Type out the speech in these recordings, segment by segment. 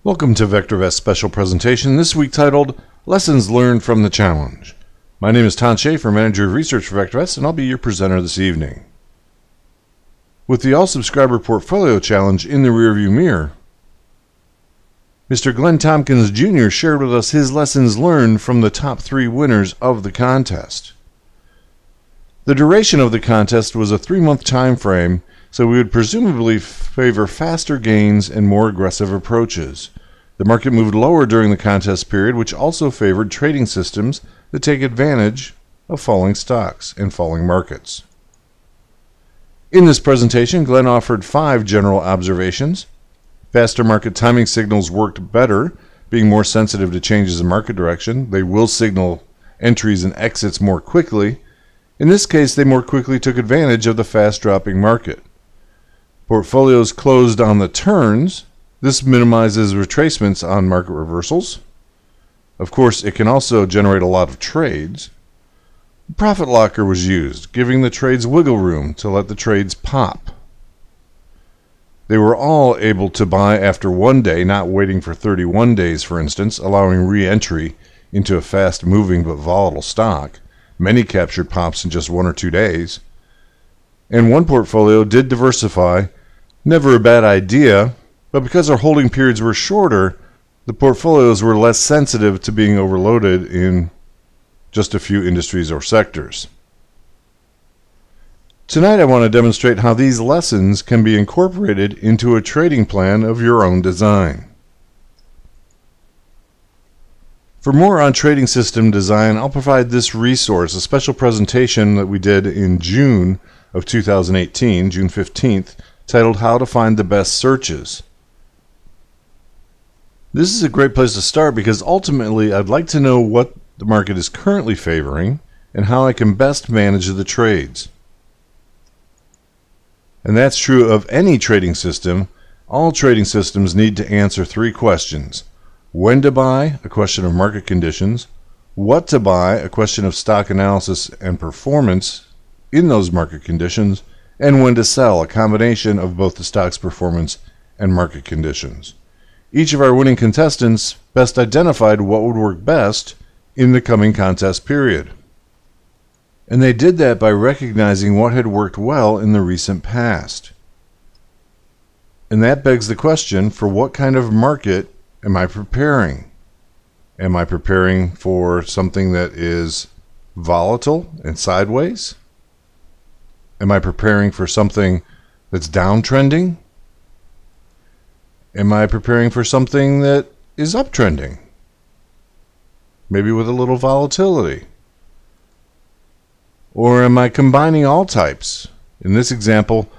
Welcome to VectorVest special presentation, this week titled Lessons Learned from the Challenge. My name is Todd Shaffer, Manager of Research for VectorVest, and I'll be your presenter this evening. With the All-Subscriber Portfolio Challenge in the rearview mirror, Mr. Glenn Tompkins Jr. shared with us his lessons learned from the top 3 winners of the contest. The duration of the contest was a 3-month time frame, so we would presumably favor faster gains and more aggressive approaches. The market moved lower during the contest period, which also favored trading systems that take advantage of falling stocks and falling markets. In this presentation, Glenn offered 5 general observations. Faster market timing signals worked better, being more sensitive to changes in market direction. They will signal entries and exits more quickly. In this case, they more quickly took advantage of the fast-dropping market. Portfolios closed on the turns. This minimizes retracements on market reversals. Of course, it can also generate a lot of trades. Profit locker was used, giving the trades wiggle room to let the trades pop. They were all able to buy after 1 day, not waiting for 31 days, for instance, allowing re-entry into a fast-moving but volatile stock. Many captured pops in just 1 or 2 days. And one portfolio did diversify. Never a bad idea, but because our holding periods were shorter, the portfolios were less sensitive to being overloaded in just a few industries or sectors. Tonight I want to demonstrate how these lessons can be incorporated into a trading plan of your own design. For more on trading system design, I'll provide this resource, a special presentation that we did in June of 2018, June 15th, titled How to Find the Best Searches. This is a great place to start because ultimately I'd like to know what the market is currently favoring and how I can best manage the trades. And that's true of any trading system. All trading systems need to answer 3 questions. When to buy, a question of market conditions. What to buy, a question of stock analysis and performance in those market conditions. And when to sell, a combination of both the stock's performance and market conditions. Each of our winning contestants best identified what would work best in the coming contest period. And they did that by recognizing what had worked well in the recent past. And that begs the question, for what kind of market am I preparing? Am I preparing for something that is volatile and sideways? Am I preparing for something that's downtrending? Am I preparing for something that is uptrending? Maybe with a little volatility. Or am I combining all types? In this example,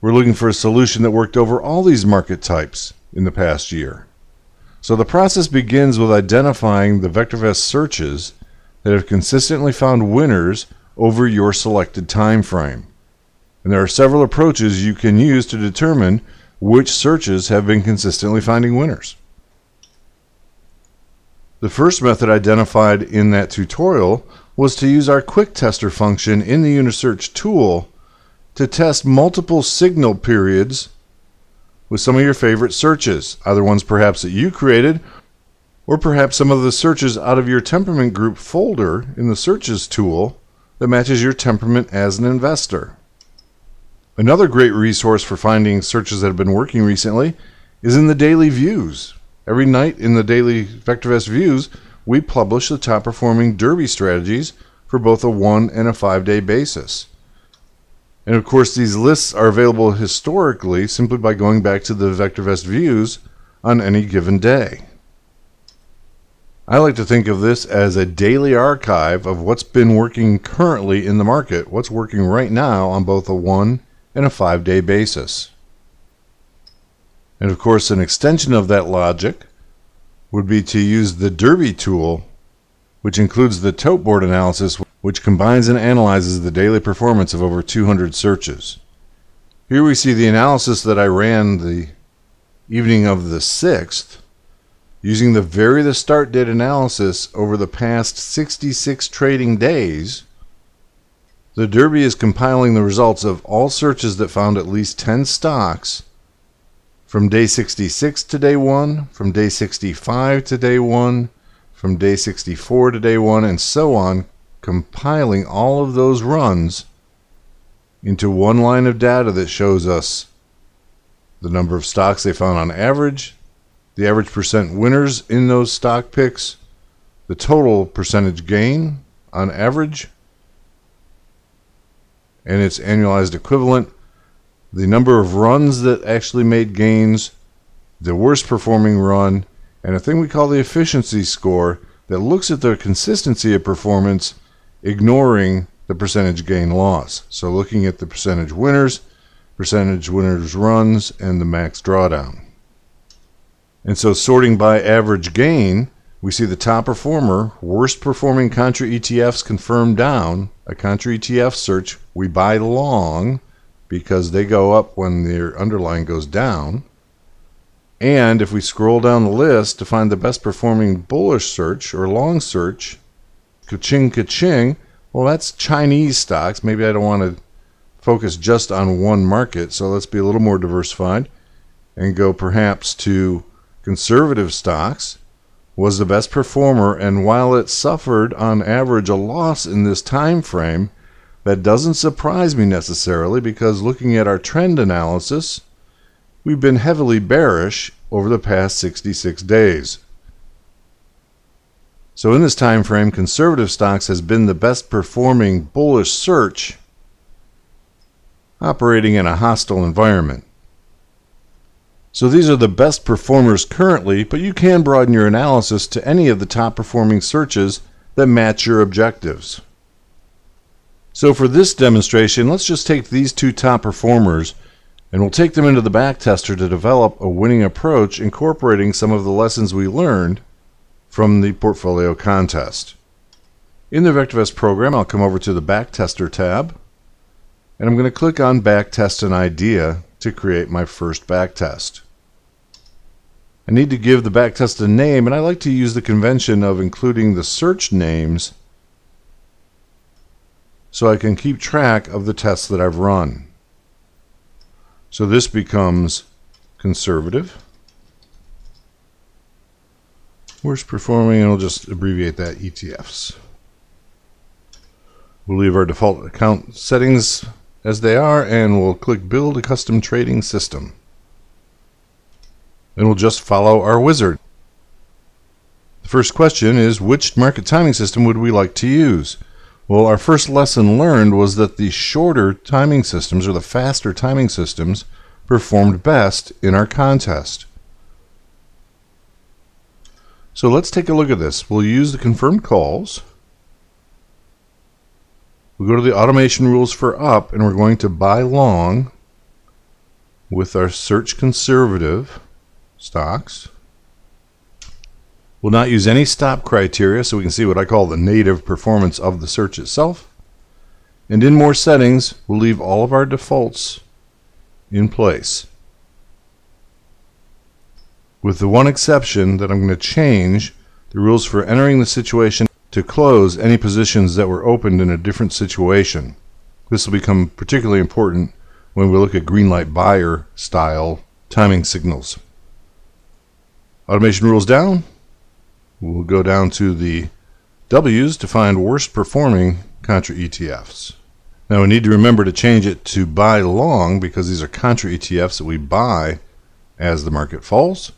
we're looking for a solution that worked over all these market types in the past year. So the process begins with identifying the VectorVest searches that have consistently found winners over your selected time frame. And there are several approaches you can use to determine which searches have been consistently finding winners. The first method identified in that tutorial was to use our quick tester function in the Unisearch tool to test multiple signal periods with some of your favorite searches, either ones perhaps that you created, or perhaps some of the searches out of your temperament group folder in the searches tool that matches your temperament as an investor. Another great resource for finding searches that have been working recently is in the daily views. Every night in the daily VectorVest views, we publish the top performing derby strategies for both a 1 and a 5-day basis. And of course, these lists are available historically simply by going back to the VectorVest views on any given day. I like to think of this as a daily archive of what's been working currently in the market, what's working right now on both a 1 and a 5-day basis. And of course, an extension of that logic would be to use the Derby tool, which includes the tote board analysis, which combines and analyzes the daily performance of over 200 searches. Here we see the analysis that I ran the evening of the 6th, using the vary the start date analysis over the past 66 trading days. The Derby is compiling the results of all searches that found at least 10 stocks from day 66 to day 1, from day 65 to day 1, from day 64 to day 1, and so on, compiling all of those runs into one line of data that shows us the number of stocks they found on average, the average percent winners in those stock picks, the total percentage gain on average, and its annualized equivalent, the number of runs that actually made gains, the worst performing run, and a thing we call the efficiency score that looks at the consistency of performance, ignoring the percentage gain loss. So looking at the percentage winners runs, and the max drawdown. And so sorting by average gain, we see the top performer, worst performing contra ETFs confirmed down. A contra ETF search, we buy long because they go up when their underlying goes down. And if we scroll down the list to find the best performing bullish search or long search, ka-ching, ka-ching, well, that's Chinese stocks. Maybe I don't want to focus just on one market, so let's be a little more diversified and go perhaps to conservative stocks was the best performer, and while it suffered on average a loss in this time frame, that doesn't surprise me necessarily, because looking at our trend analysis, we've been heavily bearish over the past 66 days. So in this time frame, conservative stocks has been the best performing bullish search, operating in a hostile environment. So these are the best performers currently, but you can broaden your analysis to any of the top performing searches that match your objectives. So for this demonstration, let's just take these two top performers and we'll take them into the backtester to develop a winning approach, incorporating some of the lessons we learned from the portfolio contest. In the VectorVest program, I'll come over to the backtester tab, and I'm going to click on backtest an idea to create my first backtest. I need to give the backtest a name, and I like to use the convention of including the search names so I can keep track of the tests that I've run. So this becomes conservative, worst performing, and we'll just abbreviate that ETFs. We'll leave our default account settings as they are, and we'll click Build a Custom Trading System. And we'll just follow our wizard. The first question is, which market timing system would we like to use? Well, our first lesson learned was that the shorter timing systems, or the faster timing systems, performed best in our contest. So let's take a look at this. We'll use the confirmed calls. We'll go to the automation rules for up, and we're going to buy long with our search conservative stocks. We'll not use any stop criteria, so we can see what I call the native performance of the search itself. And in more settings, we'll leave all of our defaults in place, with the one exception that I'm going to change the rules for entering the situation to close any positions that were opened in a different situation. This will become particularly important when we look at green light buyer style timing signals. Automation rules down. We'll go down to the W's to find worst performing contra ETFs. Now we need to remember to change it to buy long, because these are contra ETFs that we buy as the market falls.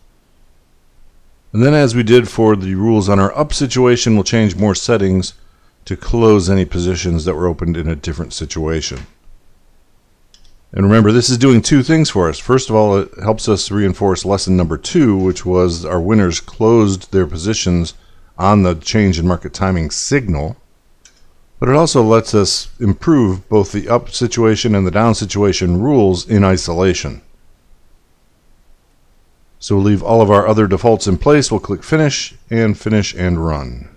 And then, as we did for the rules on our up situation, we'll change more settings to close any positions that were opened in a different situation. And remember, this is doing two things for us. First of all, it helps us reinforce lesson number 2, which was our winners closed their positions on the change in market timing signal. But it also lets us improve both the up situation and the down situation rules in isolation. So we'll leave all of our other defaults in place. We'll click finish and run.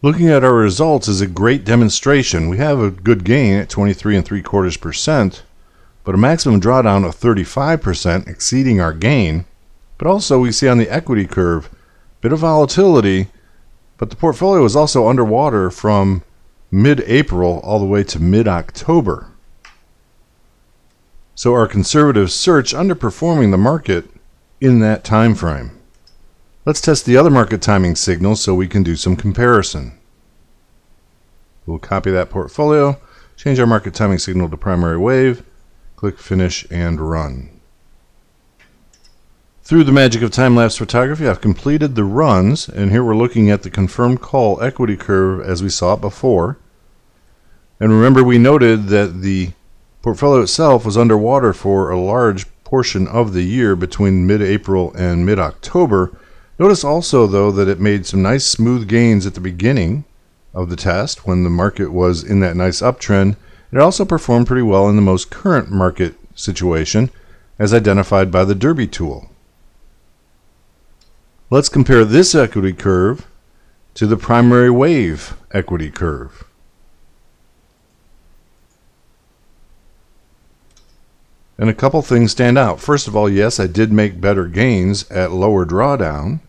Looking at our results is a great demonstration. We have a good gain at 23.75%, but a maximum drawdown of 35%, exceeding our gain. But also we see on the equity curve a bit of volatility but the portfolio was also underwater from mid-April all the way to mid-October. So our conservative search underperforming the market in that time frame. Let's test the other market timing signals so we can do some comparison. We'll copy that portfolio, change our market timing signal to primary wave, click Finish and Run. Through the magic of time-lapse photography, I've completed the runs, and here we're looking at the confirmed call equity curve as we saw it before. And remember, we noted that the portfolio itself was underwater for a large portion of the year between mid-April and mid-October. Notice also, though, that it made some nice smooth gains at the beginning of the test when the market was in that nice uptrend. It also performed pretty well in the most current market situation as identified by the Derby tool. Let's compare this equity curve to the primary wave equity curve. And a couple things stand out. First of all, yes, I did make better gains at lower drawdown.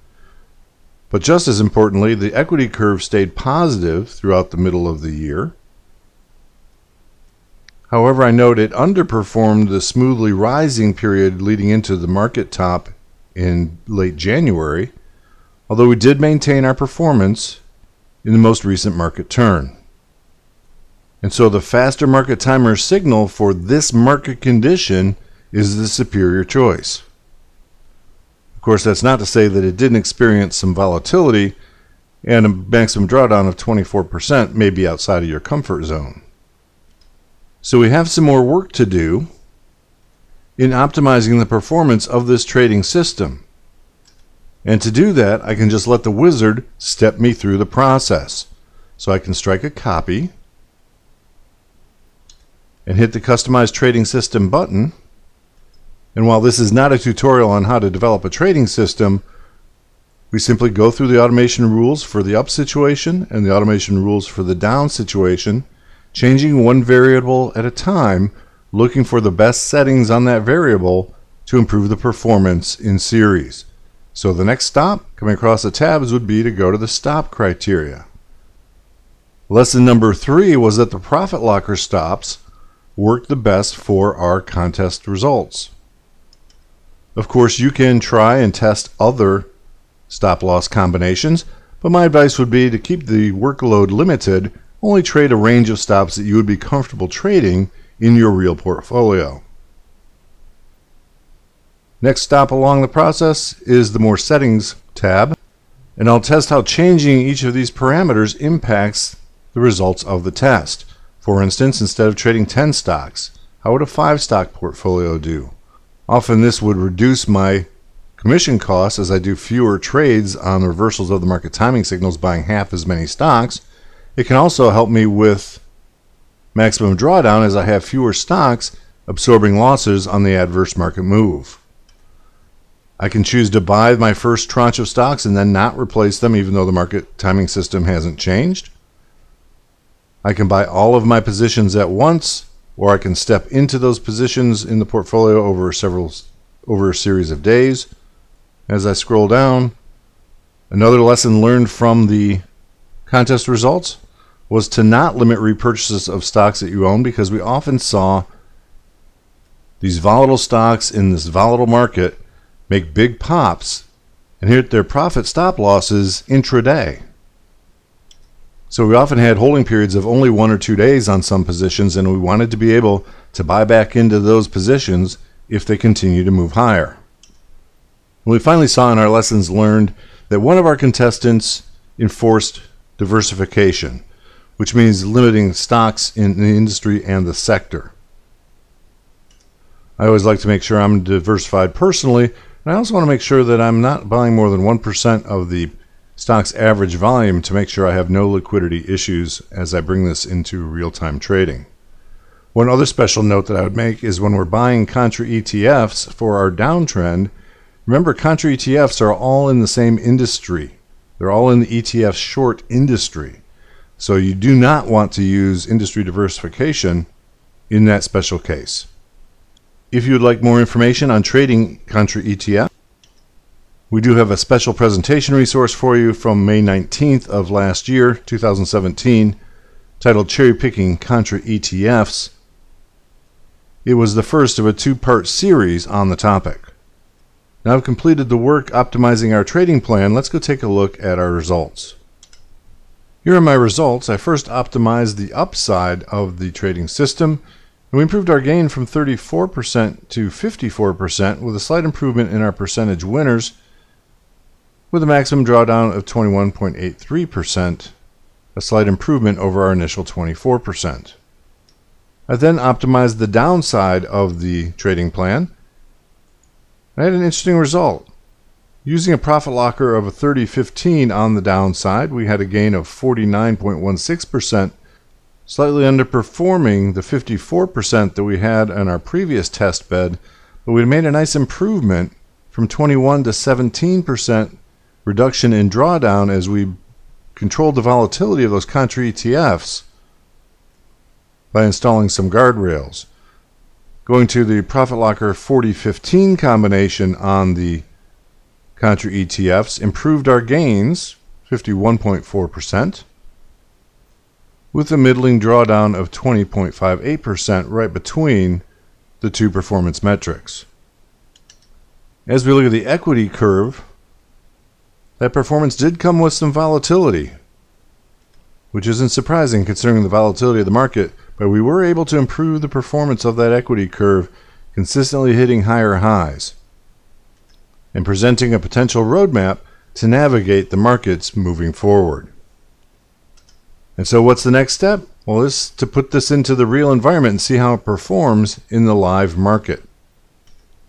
But just as importantly, the equity curve stayed positive throughout the middle of the year. However, I note it underperformed the smoothly rising period leading into the market top in late January, although we did maintain our performance in the most recent market turn. And so the faster market timer signal for this market condition is the superior choice. Of course, that's not to say that it didn't experience some volatility, and a maximum drawdown of 24% may be outside of your comfort zone. So we have some more work to do in optimizing the performance of this trading system. And to do that, I can just let the wizard step me through the process. So I can strike a copy and hit the Customize Trading System button. And while this is not a tutorial on how to develop a trading system, we simply go through the automation rules for the up situation and the automation rules for the down situation, changing one variable at a time, looking for the best settings on that variable to improve the performance in series. So the next stop, coming across the tabs, would be to go to the stop criteria. Lesson number 3 was that the profit locker stops work the best for our contest results. Of course, you can try and test other stop loss combinations, but my advice would be to keep the workload limited, only trade a range of stops that you would be comfortable trading in your real portfolio. Next stop along the process is the More Settings tab, and I'll test how changing each of these parameters impacts the results of the test. For instance, instead of trading 10 stocks, how would a 5-stock portfolio do? Often this would reduce my commission costs as I do fewer trades on the reversals of the market timing signals, buying half as many stocks. It can also help me with maximum drawdown as I have fewer stocks absorbing losses on the adverse market move. I can choose to buy my first tranche of stocks and then not replace them even though the market timing system hasn't changed. I can buy all of my positions at once, or I can step into those positions in the portfolio over a series of days. As I scroll down, another lesson learned from the contest results was to not limit repurchases of stocks that you own, because we often saw these volatile stocks in this volatile market make big pops and hit their profit stop losses intraday. So we often had holding periods of only 1 or 2 days on some positions, and we wanted to be able to buy back into those positions if they continue to move higher. We finally saw in our lessons learned that one of our contestants enforced diversification, which means limiting stocks in the industry and the sector. I always like to make sure I'm diversified personally, and I also want to make sure that I'm not buying more than 1% of the stock's average volume to make sure I have no liquidity issues as I bring this into real-time trading. One other special note that I would make is when we're buying contra ETFs for our downtrend, remember contra ETFs are all in the same industry. They're all in the ETF short industry. So you do not want to use industry diversification in that special case. If you would like more information on trading contra ETF, We do have a special presentation resource for you from May 19th of last year, 2017, titled Cherry Picking Contra ETFs. It was the first of a two-part series on the topic. Now I've completed the work optimizing our trading plan. Let's go take a look at our results. Here are my results. I first optimized the upside of the trading system, and we improved our gain from 34% to 54% with a slight improvement in our percentage winners with a maximum drawdown of 21.83%, a slight improvement over our initial 24%. I then optimized the downside of the trading plan. I had an interesting result. Using a profit locker of a 30-15 on the downside, we had a gain of 49.16%, slightly underperforming the 54% that we had on our previous test bed, but we made a nice improvement from 21 to 17% reduction in drawdown as we controlled the volatility of those contra ETFs by installing some guardrails. Going to the profit locker 40-15 combination on the contra ETFs improved our gains 51.4% with a middling drawdown of 20.58% right between the two performance metrics. As we look at the equity curve, that performance did come with some volatility, which isn't surprising considering the volatility of the market, but we were able to improve the performance of that equity curve, consistently hitting higher highs and presenting a potential roadmap to navigate the markets moving forward. And so what's the next step? Well, it's to put this into the real environment and see how it performs in the live market.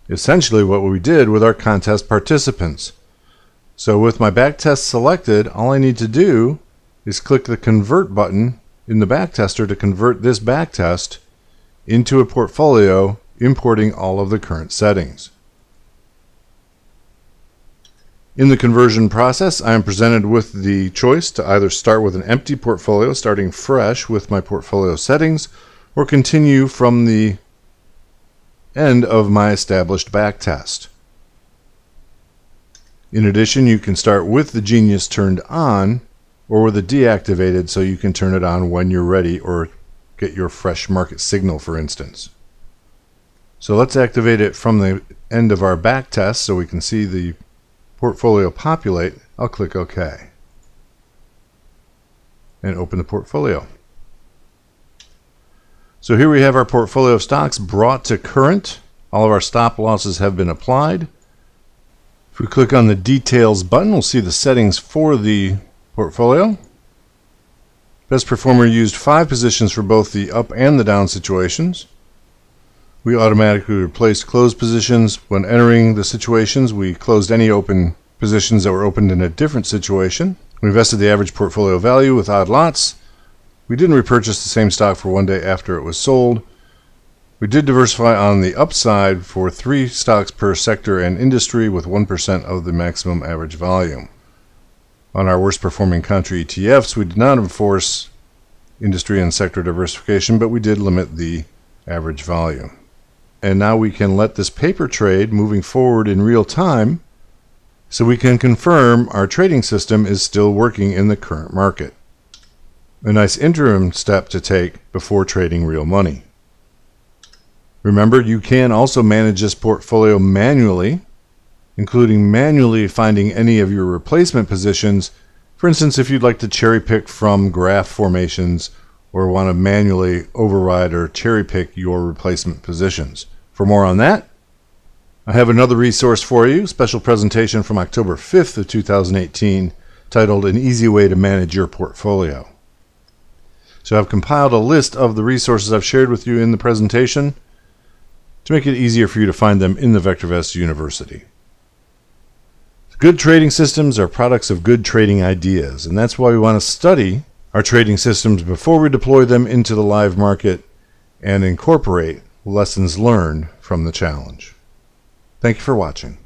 Essentially what we did with our contest participants. So with my backtest selected, all I need to do is click the convert button in the backtester to convert this backtest into a portfolio, importing all of the current settings. In the conversion process, I am presented with the choice to either start with an empty portfolio, starting fresh with my portfolio settings, or continue from the end of my established backtest. In addition, you can start with the Genius turned on or with it deactivated so you can turn it on when you're ready or get your fresh market signal, for instance. So let's activate it from the end of our backtest so we can see the portfolio populate. I'll click OK and open the portfolio. So here we have our portfolio of stocks brought to current. All of our stop losses have been applied. If we click on the Details button, we'll see the settings for the portfolio. Best performer used 5 positions for both the up and the down situations. We automatically replaced closed positions. When entering the situations, we closed any open positions that were opened in a different situation. We invested the average portfolio value with odd lots. We didn't repurchase the same stock for one day after it was sold. We did diversify on the upside for 3 stocks per sector and industry with 1% of the maximum average volume. On our worst performing contra ETFs, we did not enforce industry and sector diversification, but we did limit the average volume. And now we can let this paper trade moving forward in real time so we can confirm our trading system is still working in the current market. A nice interim step to take before trading real money. Remember, you can also manage this portfolio manually, including manually finding any of your replacement positions. For instance, if you'd like to cherry pick from graph formations or want to manually override or cherry pick your replacement positions. For more on that, I have another resource for you, special presentation from October 5th of 2018 titled An Easy Way to Manage Your Portfolio. So I've compiled a list of the resources I've shared with you in the presentation to make it easier for you to find them in the VectorVest University. Good trading systems are products of good trading ideas, and that's why we want to study our trading systems before we deploy them into the live market and incorporate lessons learned from the challenge. Thank you for watching.